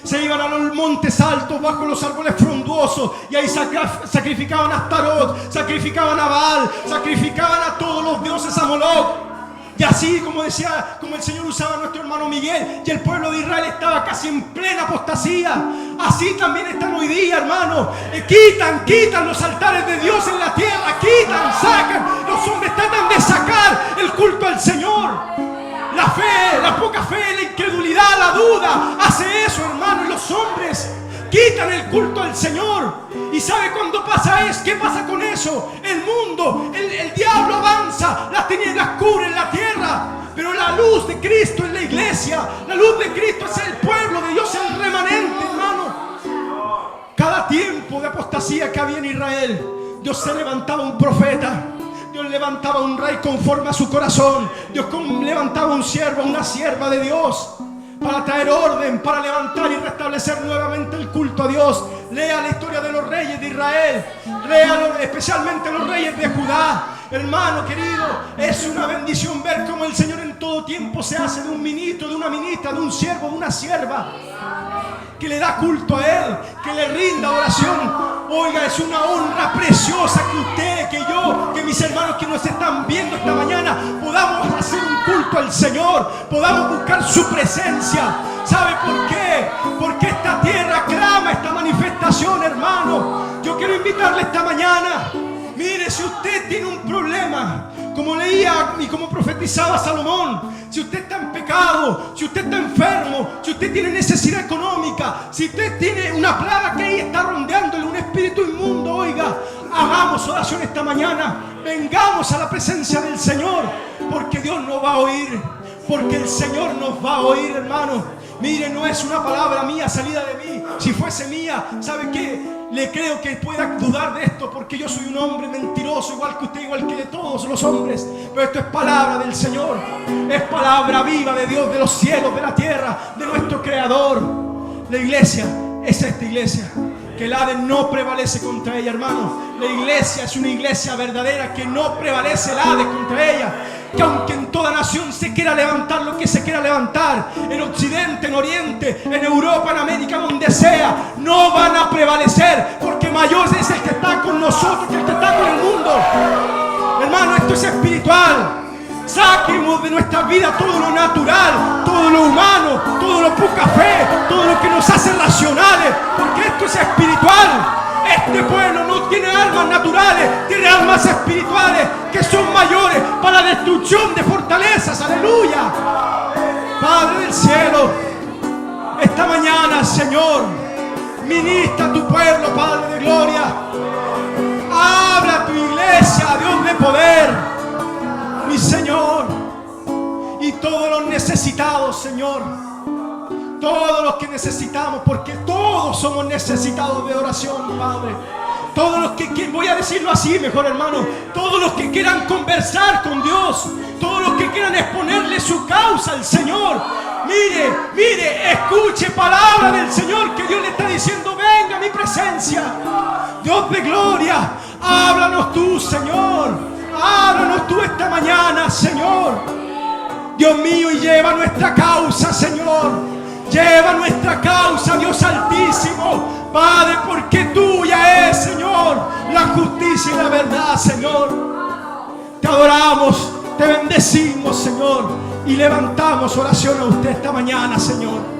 Se iban a los montes altos, bajo los árboles frondosos, y ahí sacrificaban a Astarot, sacrificaban a Baal, sacrificaban a todos los dioses, a Moloch. Y así, como decía, como el Señor usaba a nuestro hermano Miguel, y el pueblo de Israel estaba casi en plena apostasía. Así también están hoy día, hermano. Quitan los altares de Dios en la tierra, sacan. Los hombres tratan de sacar el culto al Señor. La fe, la poca fe, la incredulidad, la duda, hace eso, hermano. Y los hombres quitan el culto al Señor. ¿Y sabe cuándo pasa eso? ¿Qué pasa con eso? El mundo, el diablo avanza, las tinieblas cubren la tierra, pero la luz de Cristo es la iglesia. La luz de Cristo es el pueblo de Dios, el remanente, hermano. Cada tiempo de apostasía que había en Israel, Dios se levantaba un profeta. Dios levantaba un rey conforme a su corazón. Dios levantaba un siervo, una sierva de Dios, para traer orden, para levantar y restablecer nuevamente el culto a Dios. Lea la historia de los reyes de Israel. Lea especialmente los reyes de Judá. Hermano querido, es una bendición ver cómo el Señor en todo tiempo se hace de un ministro, de una ministra, de un siervo, de una sierva que le da culto a Él, que le rinda oración. Oiga, es una honra preciosa que usted, que yo, que mis hermanos que nos están viendo esta mañana podamos hacer un culto al Señor, podamos buscar su presencia. ¿Sabe por qué? Porque esta tierra clama esta manifestación, hermano. Yo quiero invitarle esta mañana. Mire, si usted tiene un problema, como leía y como profetizaba Salomón, si usted está en pecado, si usted está enfermo, si usted tiene necesidad económica, si usted tiene una plaga que ahí está rondeándole, un espíritu inmundo, oiga, hagamos oración esta mañana, vengamos a la presencia del Señor, porque Dios nos va a oír, porque el Señor nos va a oír, hermano. Mire, no es una palabra mía salida de mí. Si fuese mía, ¿sabe qué? Le creo que pueda dudar de esto, porque yo soy un hombre mentiroso, igual que usted, igual que de todos los hombres. Pero esto es palabra del Señor, es palabra viva de Dios, de los cielos, de la tierra, de nuestro Creador. La iglesia es esta iglesia, que el Hades no prevalece contra ella, hermano. La iglesia es una iglesia verdadera, que no prevalece el Hades contra ella. Que aunque en toda nación se quiera levantar lo que se quiera levantar, en Occidente, en Oriente, en Europa, en América, donde sea, no van a prevalecer, porque mayor es el que está con nosotros que el que está con el mundo. Hermano, esto es espiritual. Saquemos de nuestra vida todo lo natural, todo lo humano, todo lo poca fe, todo lo que nos hace racionales, porque esto es espiritual. Este pueblo no tiene armas naturales, tiene armas espirituales que son mayores para la destrucción de fortalezas. Aleluya. Padre del cielo, esta mañana, Señor, ministra a tu pueblo, Padre de gloria. Habla a tu iglesia, Dios de poder, mi Señor. Y todos los necesitados, Señor, todos los que necesitamos, porque todos somos necesitados de oración, Padre. Todos los que, voy a decirlo así mejor, hermano, todos los que quieran conversar con Dios, todos los que quieran exponerle su causa al Señor. Mire, escuche palabra del Señor, que Dios le está diciendo: venga a mi presencia. Dios de gloria, háblanos tú, Señor. Háblanos tú esta mañana, Señor. Dios mío, y lleva nuestra causa, Señor. Lleva nuestra causa, Dios Altísimo, Padre, porque tuya es, Señor, la justicia y la verdad, Señor. Te adoramos, te bendecimos, Señor, y levantamos oración a usted esta mañana, Señor.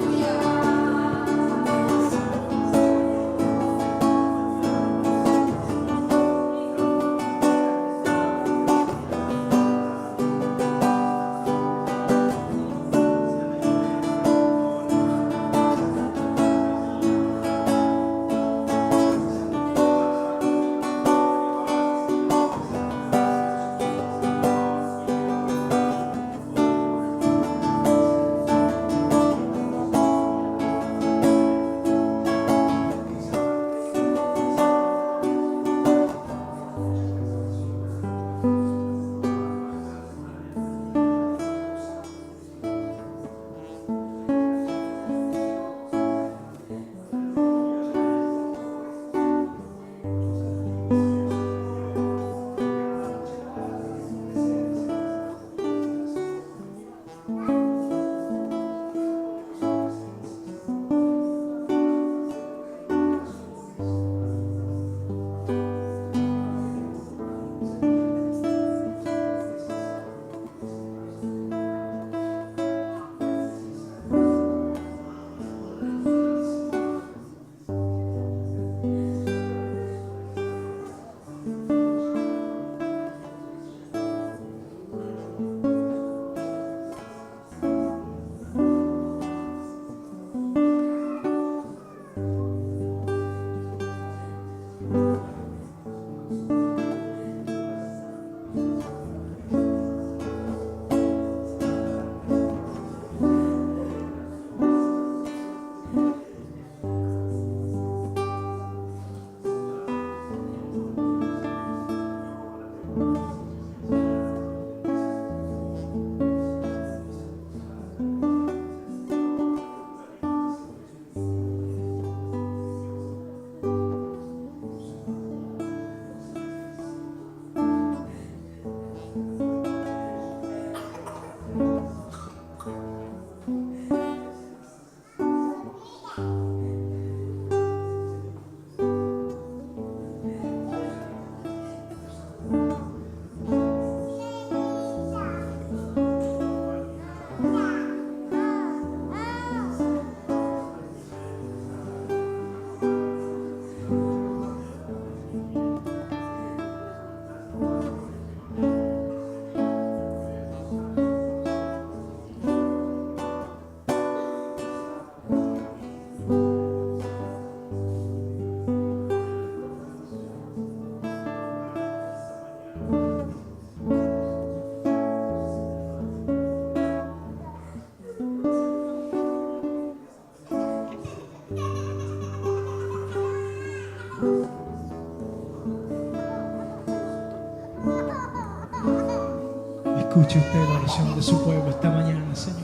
Escuche usted la oración de su pueblo esta mañana, Señor.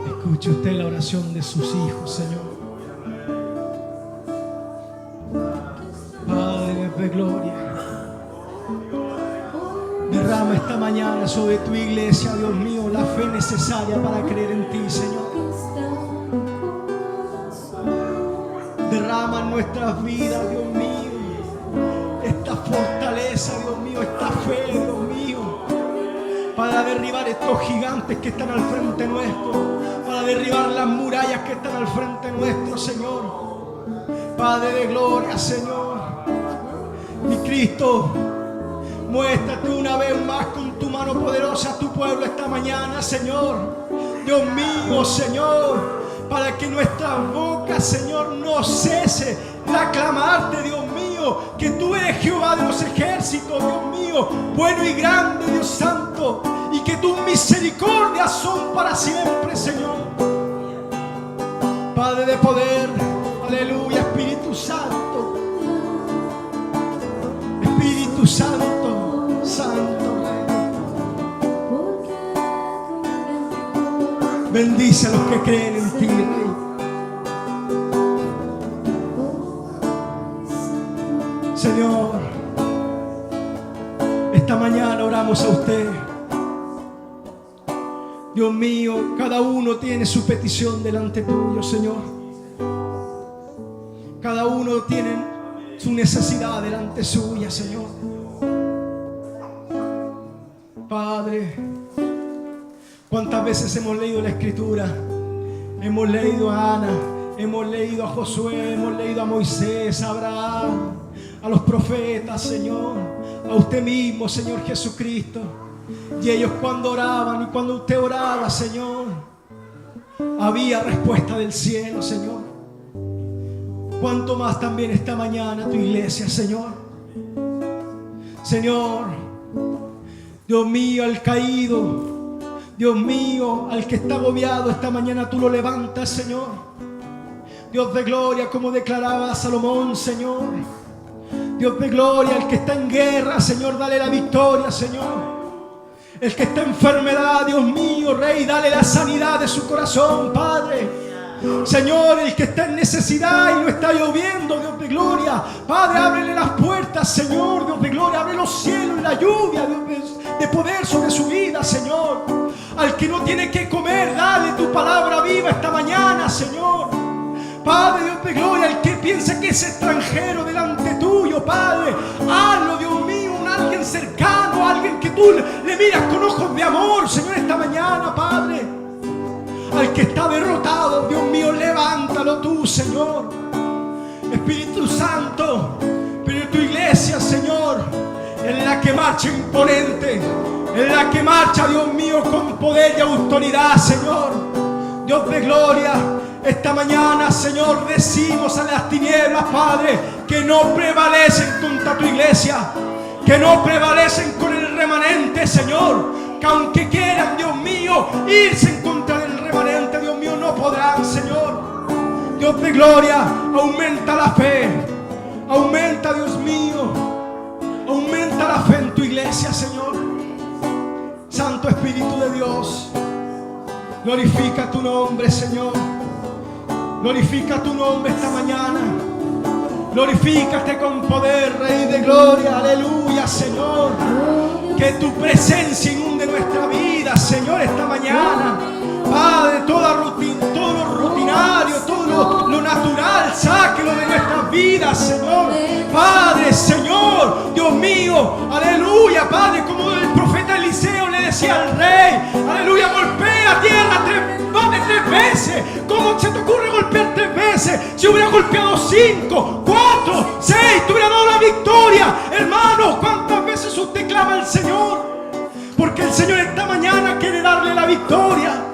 Escuche usted la oración de sus hijos, Señor. Padre de gloria, derrama esta mañana sobre tu iglesia, Dios mío, la fe necesaria para creer en ti, Señor. Derrama en nuestras vidas, Dios mío, esta fortaleza, Dios mío, esta fe, Dios mío, para derribar estos gigantes que están al frente nuestro, para derribar las murallas que están al frente nuestro, Señor. Padre de gloria, Señor, mi Cristo, muéstrate una vez más con tu mano poderosa a tu pueblo esta mañana, Señor. Dios mío, Señor, para que nuestra boca, Señor, no cese de aclamarte, Dios mío, que tú eres Jehová de los ejércitos, Dios mío, bueno y grande, Dios santo, y que tus misericordias son para siempre, Señor. Padre de poder, aleluya, Espíritu Santo, Espíritu Santo, Santo Rey. Bendice a los que creen en ti, Rey. Señor, esta mañana oramos a usted. Dios mío, cada uno tiene su petición delante tuyo, Señor. Cada uno tiene su necesidad delante suya, Señor. Padre, cuántas veces hemos leído la Escritura, hemos leído a Ana, hemos leído a Josué, hemos leído a Moisés, a Abraham, a los profetas, Señor, a usted mismo, Señor Jesucristo. Y ellos cuando oraban y cuando usted oraba, Señor, había respuesta del cielo, Señor. Cuánto más también esta mañana tu iglesia, Señor. Señor, Dios mío, al caído, Dios mío, al que está agobiado, esta mañana tú lo levantas, Señor. Dios de gloria, como declaraba Salomón, Señor. Dios de gloria, al que está en guerra, Señor, dale la victoria, Señor. El que está en enfermedad, Dios mío, Rey, dale la sanidad de su corazón, Padre. Señor, el que está en necesidad y no está lloviendo, Dios de gloria, Padre, ábrele las puertas, Señor, Dios de gloria, abre los cielos y la lluvia, Dios de poder sobre su vida, Señor. Al que no tiene que comer, dale tu palabra viva esta mañana, Señor. Padre, Dios de gloria, el que piensa que es extranjero delante tuyo, Padre, hazlo, Dios mío, alguien cercano, alguien que tú le miras con ojos de amor, Señor, esta mañana, Padre. Al que está derrotado, Dios mío, levántalo tú, Señor. Espíritu Santo, pero tu iglesia, Señor, en la que marcha imponente, en la que marcha, Dios mío, con poder y autoridad, Señor. Dios de gloria, esta mañana, Señor, decimos a las tinieblas, Padre, que no prevalecen contra tu iglesia, que no prevalecen con el remanente, Señor, que aunque quieran, Dios mío, irse en contra del remanente, Dios mío, no podrán, Señor. Dios de gloria, aumenta la fe, aumenta, Dios mío, aumenta la fe en tu iglesia, Señor. Santo Espíritu de Dios, glorifica tu nombre, Señor. Glorifica tu nombre esta mañana. Glorifícate con poder, Rey de gloria, aleluya, Señor. Que tu presencia inunde nuestra vida, Señor, esta mañana. Padre, toda rutina, todo lo rutinario, todo lo natural, sáquelo de nuestras vidas, Señor. Padre, Señor, Dios mío, aleluya, Padre, como el profeta Eliseo le decía al rey, aleluya, golpea tierra más de 3 veces. ¿Cómo se te ocurre golpear 3 veces? Si hubiera golpeado 5, 4, 6, te hubiera dado la victoria. Hermano, ¿cuántas veces usted clama al Señor? Porque el Señor esta mañana quiere darle la victoria.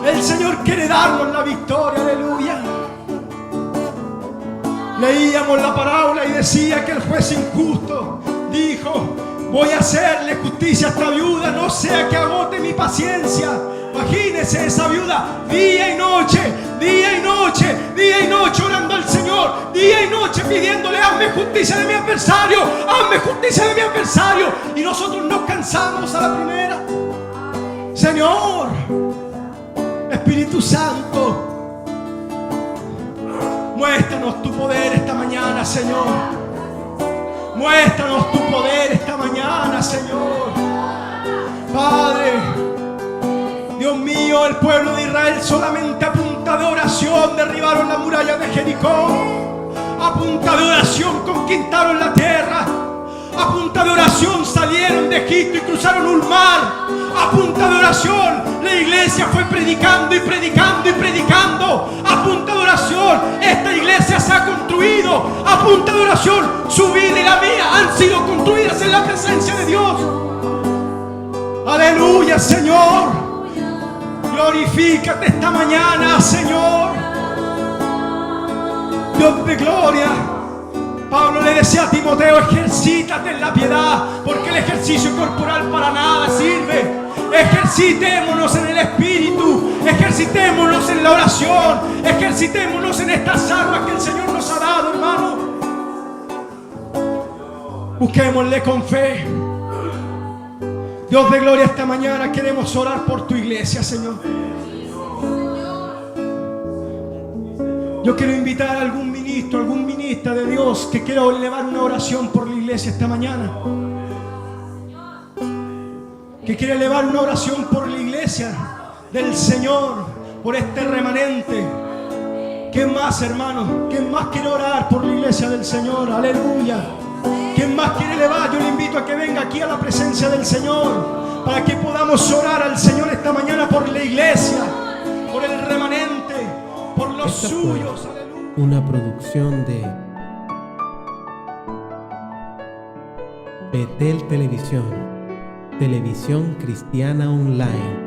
El Señor quiere darnos la victoria, aleluya. Leíamos la parábola y decía que el juez injusto dijo: voy a hacerle justicia a esta viuda, no sea que agote mi paciencia. Imagínese esa viuda día y noche, día y noche, día y noche orando al Señor, día y noche pidiéndole: hazme justicia de mi adversario, hazme justicia de mi adversario. Y nosotros nos cansamos a la primera. Señor, Espíritu Santo, muéstranos tu poder esta mañana, Señor. Muéstranos tu poder esta mañana, Señor. Padre, Dios mío, el pueblo de Israel solamente a punta de oración derribaron la muralla de Jericó. A punta de oración conquistaron la tierra. A punta de oración salieron de Egipto y cruzaron un mar. A punta de oración la iglesia fue predicando y predicando y predicando. A punta de oración esta iglesia se ha construido. A punta de oración su vida y la mía han sido construidas en la presencia de Dios. Aleluya, Señor. Glorifícate esta mañana, Señor. Dios de gloria. Pablo le decía a Timoteo: ejercítate en la piedad, porque el ejercicio corporal para nada sirve. Ejercitémonos en el Espíritu, ejercitémonos en la oración, ejercitémonos en estas armas que el Señor nos ha dado, hermano. Busquémosle con fe. Dios de gloria, esta mañana queremos orar por tu iglesia, Señor. Yo quiero invitar a algún ministro, algún ministra de Dios que quiera elevar una oración por la iglesia esta mañana. Que quiera elevar una oración por la iglesia del Señor, por este remanente. ¿Quién más, hermano? ¿Quién más quiere orar por la iglesia del Señor? Aleluya. ¿Quién más quiere elevar? Yo le invito a que venga aquí a la presencia del Señor, para que podamos orar al Señor esta mañana por la iglesia, por el remanente, por los suyos. Aleluya. Una producción de Betel Televisión, Televisión Cristiana Online.